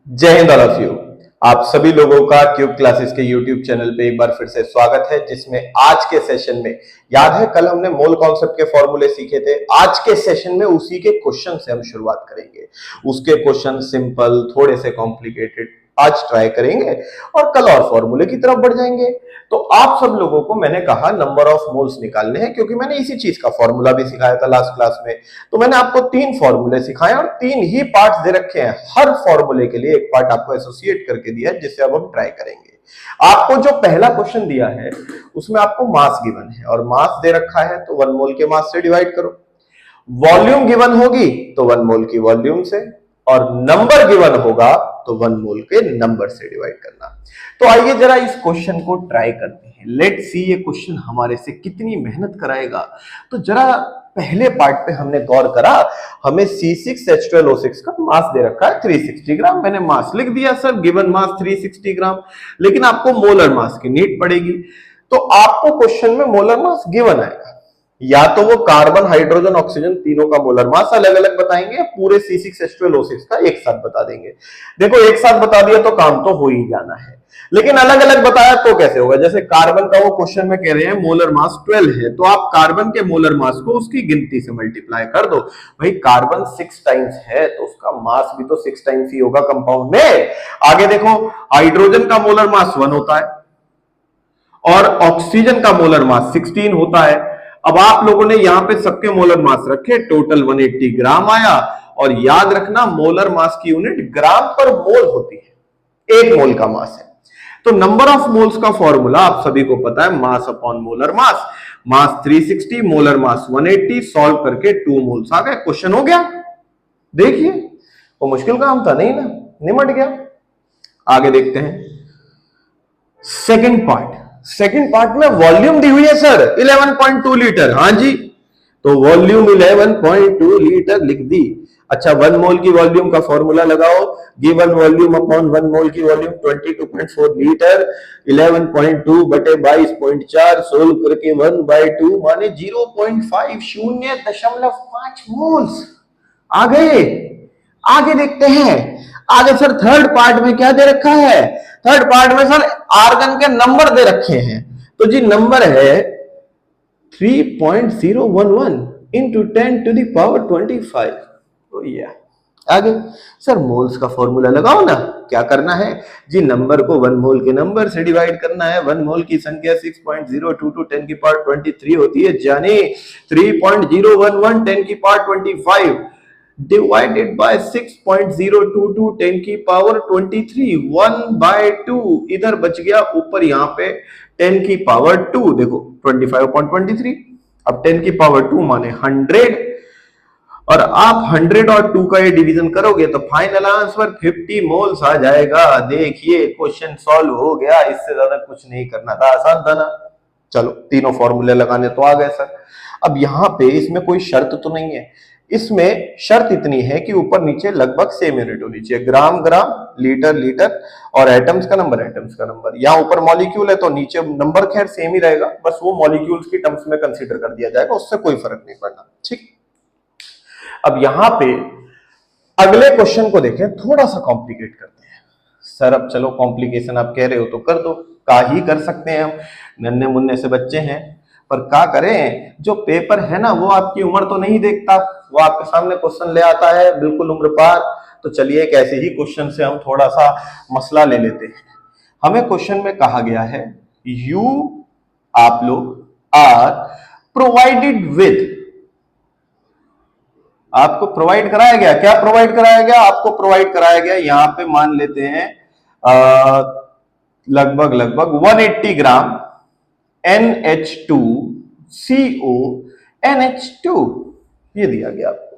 जय Hind all of you. आप सभी लोगों का ट्यूब क्लासेस के यूट्यूब चैनल पे एक बार फिर से स्वागत है, जिसमें आज के सेशन में याद है कल हमने मोल कॉन्सेप्ट के फॉर्मूले सीखे थे। आज के सेशन में उसी के क्वेश्चन से हम शुरुआत करेंगे। उसके क्वेश्चन सिंपल, थोड़े से कॉम्प्लिकेटेड आज ट्राई करेंगे और कल और फॉर्मूले की तरफ बढ़ जाएंगे। तो आप सब लोगों को मैंने कहा नंबर ऑफ मोल्स निकालने हैं, क्योंकि मैंने इसी चीज का फॉर्मूला भी सिखाया था लास्ट क्लास में। तो मैंने आपको 3 फॉर्मूले सिखाए और 3 ही पार्ट्स दे रखे हैं। हर फॉर्मूले के लिए एक पार्ट आपको एसोसिएट करके दिया है, जिससे अब हम ट्राई करेंगे। आपको जो पहला क्वेश्चन दिया है उसमें आपको मास गिवन है और मास दे रखा है, तो 1 मोल के मास से डिवाइड करो। वॉल्यूम गिवन होगी तो 1 मोल की वॉल्यूम से, और नंबर गिवन होगा तो 1 मोल के नंबर से डिवाइड करना। तो आइए जरा इस क्वेश्चन को ट्राई करते हैं। लेट्स सी ये क्वेश्चन हमारे से कितनी मेहनत कराएगा। तो जरा पहले पार्ट पे हमने गौर करा, हमें C6H12O6 का मास दे रखा है 360 ग्राम। मैंने मास लिख दिया सर, गिवन मास 360 ग्राम, लेकिन आपको मोलर मास की नीड पड़ेगी। तो आपको क्वेश्चन में मोलर मास गिवन आएगा, या तो वो कार्बन, हाइड्रोजन, ऑक्सीजन तीनों का मोलर मास अलग अलग बताएंगे, या पूरे C6H12O6 का एक साथ बता देंगे। देखो एक साथ बता दिया तो काम तो हो ही जाना है, लेकिन अलग अलग बताया तो कैसे होगा। जैसे कार्बन का वो क्वेश्चन में कह रहे हैं मोलर मास 12 है, तो आप कार्बन के मोलर मास को उसकी गिनती से मल्टीप्लाई कर दो। भाई कार्बन 6 टाइम्स है तो उसका मास भी तो 6 टाइम्स ही होगा कंपाउंड में। आगे देखो, हाइड्रोजन का मोलर मास 1 होता है और ऑक्सीजन का मोलर मास 16 होता है। अब आप लोगों ने यहां पे सबके मोलर मास रखे, टोटल 180 ग्राम आया। और याद रखना मोलर मास की यूनिट ग्राम पर मोल होती है, 1 मोल का मास है। तो नंबर ऑफ मोल्स का फॉर्मूला आप सभी को पता है, मास अपॉन मोलर मास। मास 360, मोलर मास 180, सॉल्व करके 2 मोल्स आ गए। क्वेश्चन हो गया। देखिए वो मुश्किल काम था नहीं ना, निमट गया। आगे देखते हैं सेकंड पार्ट। सेकंड पार्ट में वॉल्यूम दी हुई है सर 11.2 लीटर। हाँ जी, तो वॉल्यूम 11.2 लीटर लिख दी। अच्छा, 1 मोल की वॉल्यूम का फॉर्मूला लगाओ, गिवन वॉल्यूम अपॉन 1 मोल की वॉल्यूम 22.4 लीटर, 11.2 बटे 22.4 सोल्व करके 1/2 माने 0.5, 0.5 मोल्स आ गए। आगे देखते हैं। आगे सर थर्ड पार्ट में क्या दे रखा है? थर्ड पार्ट में सर आर्गन के नंबर दे रखे हैं। तो जी नंबर है 3.011 इंटू 10 टू द पावर 25। तो ये आगे सर मोल्स का फॉर्मूला लगाओ ना। क्या करना है जी? नंबर को 1 मोल के नंबर से डिवाइड करना है। 1 मोल की संख्या 6.022 10 की पावर 23 होती है, यानी 3.011 10 की पावर 25 डिवाइडेड बाय 6.022 10 की पावर 23, 1/2 इधर बच गया, ऊपर यहां पे 10 की पावर 2, देखो 25/23। अब 10 की पावर 2 माने 100, और आप 100 और 2 का ये डिवीजन करोगे तो फाइनल आंसर 50 मोल्स आ जाएगा। देखिए क्वेश्चन सॉल्व हो गया, इससे ज्यादा कुछ नहीं करना था, आसान था ना। चलो तीनों फॉर्मूले लगाने तो आ गए सर। अब यहां पे इसमें कोई शर्त तो नहीं है, इसमें शर्त इतनी है कि ऊपर नीचे लगभग सेम यूनिट होनी चाहिए, ग्राम ग्राम, लीटर लीटर, और एटम्स का नंबर एटम्स का नंबर। यहाँ ऊपर मॉलिक्यूल है तो नीचे नंबर खैर सेम ही रहेगा, बस वो मॉलिक्यूल्स की टर्म्स में कंसीडर कर दिया जाएगा, उससे कोई फर्क नहीं पड़ना। ठीक, अब यहां पे अगले क्वेश्चन को देखें, थोड़ा सा कॉम्प्लिकेट करते हैं। सर अब चलो कॉम्प्लिकेशन आप कह रहे हो तो कर दो, का ही कर सकते हैं हम, नन्हे मुन्ने से बच्चे हैं, पर क्या करें, जो पेपर है ना वो आपकी उम्र तो नहीं देखता, वो आपके सामने क्वेश्चन ले आता है बिल्कुल उम्र पार। तो चलिए एक ऐसे ही क्वेश्चन से हम थोड़ा सा मसला ले लेते हैं। हमें क्वेश्चन में कहा गया है यू आप लोग आर प्रोवाइडेड विद, आपको प्रोवाइड कराया गया, क्या प्रोवाइड कराया गया? आपको प्रोवाइड कराया गया, यहां पे मान लेते हैं लगभग 180 ग्राम NH2CO NH2 ये दिया गया आपको।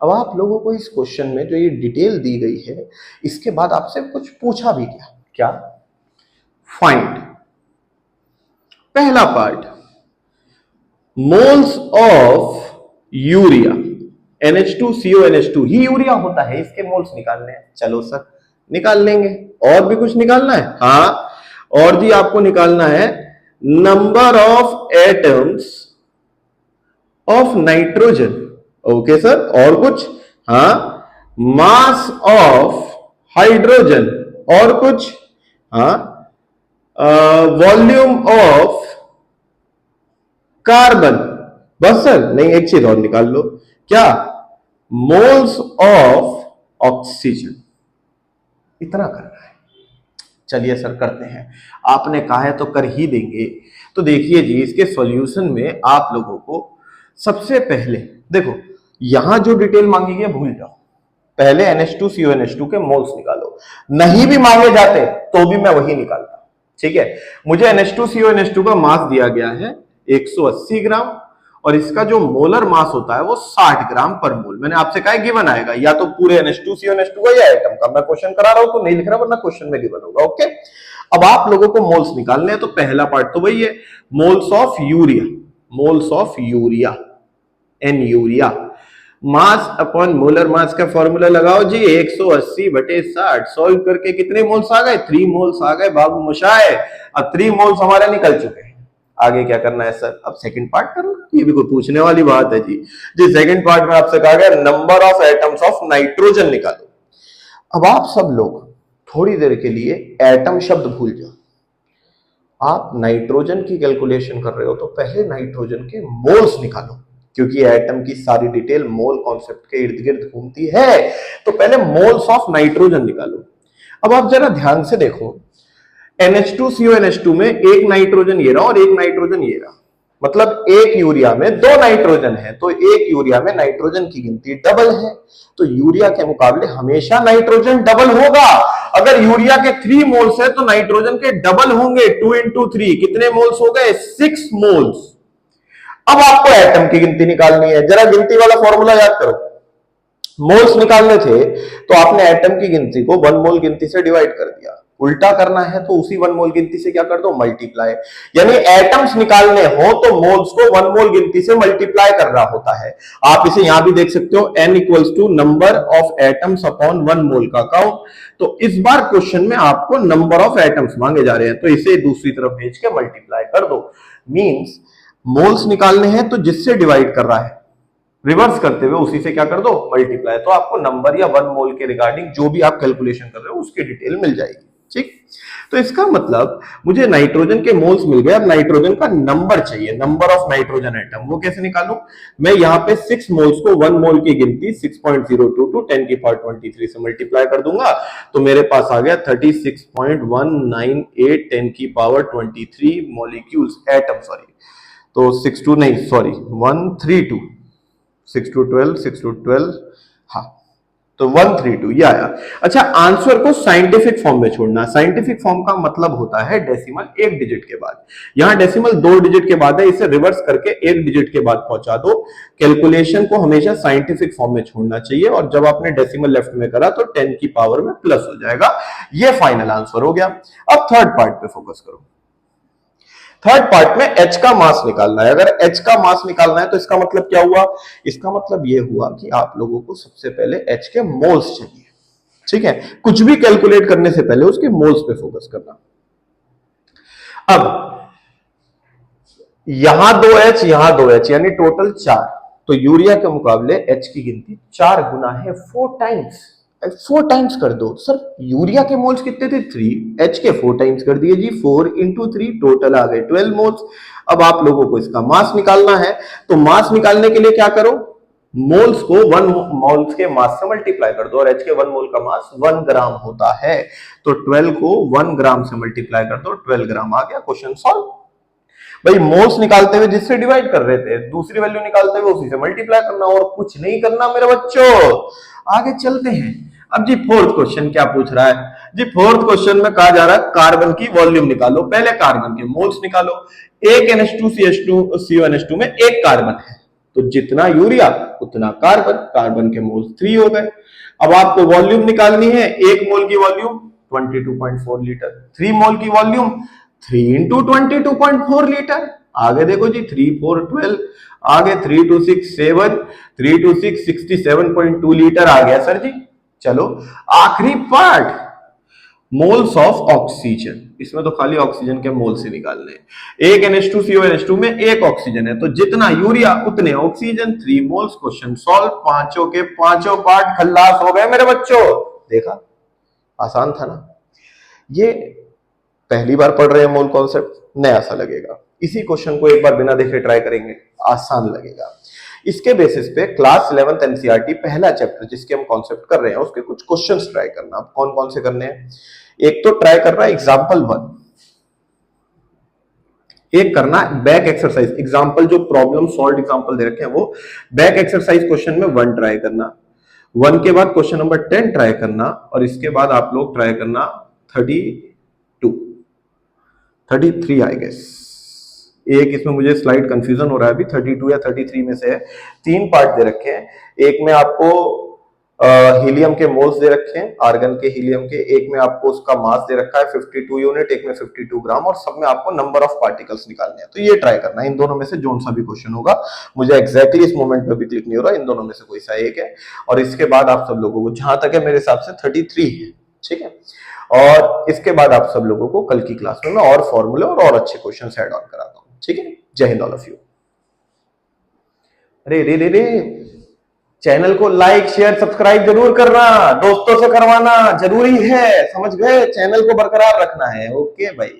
अब आप लोगों को इस क्वेश्चन में जो ये डिटेल दी गई है, इसके बाद आपसे कुछ पूछा भी गया, क्या? फाइंड, पहला part, moles of urea, NH2CO NH2 he urea होता है, इसके मोल्स निकालने हैं। चलो सर निकाल लेंगे। और भी कुछ निकालना है? हाँ, और जी आपको निकालना है number of atoms of nitrogen. Okay sir, और कुछ? हाँ, मास ऑफ हाइड्रोजन और कुछ, हाँ, वॉल्यूम ऑफ कार्बन, बस सर नहीं, एक चीज और निकाल लो, क्या, मोल्स ऑफ ऑक्सीजन, इतना करना है। चलिए सर करते हैं, आपने कहा है तो कर ही देंगे। तो देखिए जी, इसके सॉल्यूशन में आप लोगों को सबसे पहले देखो, यहां जो डिटेल मांगी गई भूल जाओ, पहले NH2CONH2 के मोल्स निकालो, नहीं भी मांगे जाते तो भी मैं वही निकालता। ठीक है, मुझे NH2CONH2 का मास दिया गया है 180 ग्राम और इसका जो मोलर मास होता है वो 60 ग्राम पर मोल। मैंने आपसे कहा गिवन आएगा या तो पूरे NH2CONH2 का या एटम का। मैं क्वेश्चन करा रहा हूं तो नहीं लिख रहा, वरना क्वेश्चन में गिवन होगा। ओके, अब आप लोगों को मोल्स निकालने हैं, तो पहला पार्ट तो वही है, moles of urea, moles of urea, n urea, mass upon molar mass का फॉर्मूला लगाओ जी, 180/60, सॉल्व करके कितने मोल्स आ गए, 3 मोल्स आ गए बाबू मोशाए। अब 3 मोल्स हमारे निकल चुके हैं, आगे क्या करना है सर, अब सेकंड पार्ट करना, ये भी कोई पूछने वाली बात है जी। जी सेकंड पार्ट में आपसे कहा गया number of atoms of nitrogen निकालो। अब आप सब लोग थोड़ी देर के लिए एटम शब्द भूल जाओ, आप नाइट्रोजन की कैलकुलेशन कर रहे हो तो पहले नाइट्रोजन के मोल्स निकालो, क्योंकि एटम की सारी डिटेल मोल कॉन्सेप्ट के इर्द गिर्द घूमती है। तो पहले मोल्स ऑफ नाइट्रोजन निकालो। अब आप जरा ध्यान से देखो, NH2CONH2 में एक नाइट्रोजन ये रहा और एक नाइट्रोजन ये रहा, मतलब एक यूरिया में 2 नाइट्रोजन है, तो एक यूरिया में नाइट्रोजन की गिनती डबल है, तो यूरिया के मुकाबले हमेशा नाइट्रोजन डबल होगा। अगर यूरिया के 3 मोल्स है तो नाइट्रोजन के डबल होंगे, 2 × 3 कितने मोल्स हो गए, 6 मोल्स। अब आपको एटम की गिनती निकालनी है, जरा गिनती वाला फॉर्मूला याद करो। मोल्स निकालने थे तो आपने एटम की गिनती को 1 मोल गिनती से डिवाइड कर दिया, उल्टा करना है तो उसी 1 मोल गिनती से क्या कर दो, मल्टीप्लाई। यानी एटम्स निकालने हो तो मोल्स को 1 मोल गिनती से मल्टीप्लाई करना होता है। आप इसे यहां भी देख सकते हो, n = number of atoms upon 1 मोल का काउंट। तो इस बार क्वेश्चन में आपको नंबर ऑफ एटम्स मांगे जा रहे हैं, तो इसे दूसरी तरफ भेज के मल्टीप्लाई कर दो। मींस मोल्स निकालने हैं तो जिससे डिवाइड कर रहा है रिवर्स करते हुए उसी से क्या कर दो, मल्टीप्लाई। तो आपको नंबर या 1 मोल के रिगार्डिंग जो भी आप कैलकुलेशन कर रहे हो उसकी डिटेल मिल जाएगी। ठीक, तो इसका मतलब मुझे नाइट्रोजन के मोल्स मिल गए, अब नाइट्रोजन का नंबर चाहिए, नंबर ऑफ नाइट्रोजन एटम। वो कैसे निकालूं, मैं यहाँ पे 6 मोल्स को 1 मोल की गिनती 6.022 10⁻23 से मल्टीप्लाई कर दूंगा, तो मेरे पास आ गया 36.198 10⁻23 मॉलिक्यूल्स एटम, सॉरी, तो 62 नहीं, सॉरी 132, 6 to 12, हाँ, तो 132 ये आया। अच्छा, आंसर को साइंटिफिक फॉर्म में छोड़ना। साइंटिफिक फॉर्म का मतलब होता है डेसिमल 1 डिजिट के बाद, यहां डेसिमल 2 डिजिट के बाद है, इसे रिवर्स करके 1 डिजिट के बाद पहुंचा दो। कैलकुलेशन को हमेशा साइंटिफिक फॉर्म में छोड़ना चाहिए, और जब आपने डेसिमल लेफ्ट में करा तो 10 की पावर में प्लस हो जाएगा। ये फाइनल आंसर हो गया। अब थर्ड पार्ट पे फोकस करो। थर्ड पार्ट में H का मास निकालना है। अगर H का मास निकालना है तो इसका मतलब क्या हुआ, इसका मतलब यह हुआ कि आप लोगों को सबसे पहले H के मोल्स चाहिए। ठीक है, कुछ भी कैलकुलेट करने से पहले उसके मोल्स पे फोकस करना। अब यहां 2H यहां 2H यानी टोटल 4, तो यूरिया के मुकाबले H की गिनती 4 गुना है, 4 टाइम्स कर दो। सर यूरिया के मोल्स कितने थे, 3, H के 4 टाइम्स कर दिए जी, 4 × 3 टोटल आ गए 12 मोल्स। अब आप लोगों को इसका मास निकालना है, तो मास निकालने के लिए क्या करो, मोल्स को 1 मोल्स के मास से मल्टीप्लाई कर दो, और H के 1 मोल का मास 1 ग्राम होता है, तो 12 को 1 ग्राम से मल्टीप्लाई कर दो, 12 ग्राम आ गया, क्वेश्चन सॉल्व। भाई मोल्स निकालते हुए जिससे डिवाइड कर रहे थे, दूसरी वैल्यू निकालते हुए उसी से मल्टीप्लाई करना, और कुछ नहीं करना मेरे बच्चों। आगे चलते हैं। अब जी फोर्थ क्वेश्चन क्या पूछ रहा है जी, फोर्थ क्वेश्चन में कहा जा रहा है कार्बन की वॉल्यूम निकालो। पहले कार्बन के मोल्स निकालो। एक NH2CONH2 में एक कार्बन है, तो जितना यूरिया उतना कार्बन, कार्बन के मोल्स 3 हो गए। अब आपको वॉल्यूम निकालनी है, 1 मोल की वॉल्यूम 22.4 लीटर, 3 मोल की वॉल्यूम 3 × 22.4 लीटर। आगे देखो जी, 3 4 12, आगे 3 2 6 7, 3 2 6 67.2 लीटर आ गया सर जी। चलो आखिरी पार्ट, मोल्स ऑफ ऑक्सीजन। इसमें तो खाली ऑक्सीजन के मोल से निकालने हैं। एक NH2CONH2 में एक ऑक्सीजन है, तो जितना यूरिया उतने ऑक्सीजन, 3 मोल्स। Question solve. पांचों के पांचों पार्ट खल्लास हो गए मेरे बच्चों। देखा, आसान था ना। ये पहली बार पढ़ रहे हैं मोल कॉन्सेप्ट, नया सा लगेगा। इसी क्वेश्चन को एक बार बिना देखे ट्राई करेंगे, आसान लगेगा। इसके बेसिस पे क्लास 11th एनसीईआरटी पहला चैप्टर जिसके हम कॉन्सेप्ट कर रहे हैं उसके कुछ क्वेश्चंस ट्राई करना। अब कौन कौन से करने हैं? एक तो ट्राई करना एग्जाम्पल 1, एक करना बैक एक्सरसाइज। एग्जाम्पल जो प्रॉब्लम सॉल्व एग्जाम्पल दे रखे हैं वो बैक एक्सरसाइज क्वेश्चन में 1 ट्राई करना, 1 के बाद क्वेश्चन नंबर 10 ट्राई करना, और इसके बाद आप लोग ट्राई करना 32 33 आई गेस। एक इसमें मुझे स्लाइड कंफ्यूजन हो रहा है अभी, 32 या 33 में से है। 3 पार्ट दे रखे हैं। एक में आपको हीलियम के मोल्स दे रखे हैं, आर्गन के हीलियम के। एक में आपको उसका मास दे रखा है 52 यूनिट, एक में 52 ग्राम, और सब में आपको नंबर ऑफ पार्टिकल्स निकालने हैं। तो ये ट्राई करना है। इन दोनों में से जोन सा भी क्वेश्चन होगा, मुझे एग्जैक्टली इस मोमेंट पे भी क्लिक नहीं हो रहा, इन दोनों में से कोई सा एक है। और इसके बाद आप सब लोगों को, जहां तक है मेरे हिसाब से 33 है, ठीक है। और इसके बाद आप सब लोगों को कल की क्लास में मैं और फॉर्मूले और अच्छे क्वेश्चन ऐड ऑन कराता हूं, ठीक है। जय हिंद ऑल ऑफ यू। अरे रे रे रे, चैनल को लाइक शेयर सब्सक्राइब जरूर करना, दोस्तों से करवाना जरूरी है, समझ गए? चैनल को बरकरार रखना है। ओके भाई।